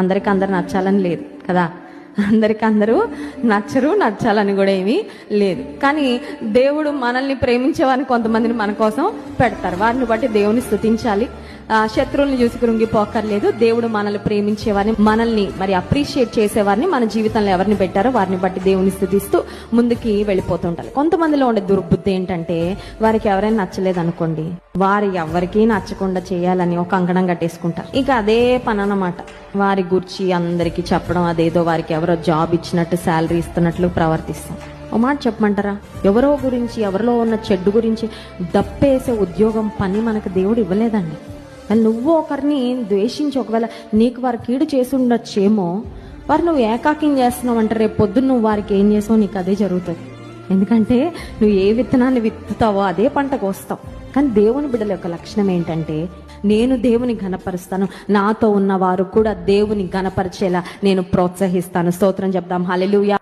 అందరికి అందరు నచ్చాలని లేదు కదా, అందరికి అందరూ నచ్చాలని కూడా ఏమీ లేదు. కానీ దేవుడు మనల్ని ప్రేమించేవారిని కొంతమందిని మన కోసం పెడతారు. వారిని బట్టి దేవుని స్తుతించాలి. శత్రువుల్ని చూసి కృంగిపోకర్లేదు. దేవుడు మనల్ని ప్రేమించేవారిని, మనల్ని మరి అప్రిషియేట్ చేసేవారిని మన జీవితంలో ఎవరిని పెట్టారో వారిని బట్టి దేవుని స్తుతిస్తూ ముందుకి వెళ్ళిపోతుంటారు. కొంతమందిలో ఉండే దుర్బుద్ధి ఏంటంటే, వారికి ఎవరైనా నచ్చలేదు అనుకోండి, వారి ఎవరికీ నచ్చకుండా చేయాలని ఒక అంకణం కట్టేసుకుంటారు. ఇక అదే పని అన్నమాట. వారి గురించి అందరికీ చెప్పడం, అదేదో వారికి ఎవరో జాబ్ ఇచ్చినట్టు, శాలరీ ఇస్తున్నట్లు ప్రవర్తిస్తాం. ఓ మాట చెప్పమంటారా, ఎవరో గురించి, ఎవరిలో ఉన్న చెడ్డు గురించి డప్పేసే ఉద్యోగం, పని మనకు దేవుడు ఇవ్వలేదండి. నువ్వు ఒకరిని ద్వేషించి ఒకవేళ నీకు వారు కీడు చేసి ఉండొచ్చేమో, వారు నువ్వు ఏకాకిం చేస్తున్నావు అంటే రేపు పొద్దున్న నువ్వు వారికి ఏం చేసావు నీకు అదే జరుగుతుంది. ఎందుకంటే నువ్వు ఏ విత్తనాన్ని విత్తుతావో అదే పంటకు వస్తావు. కానీ దేవుని బిడ్డల యొక్క లక్షణం ఏంటంటే, నేను దేవుని ఘనపరుస్తాను, నాతో ఉన్న వారు కూడా దేవుని ఘనపరిచేలా నేను ప్రోత్సహిస్తాను. స్తోత్రం చెప్దాం. హల్లెలూయా.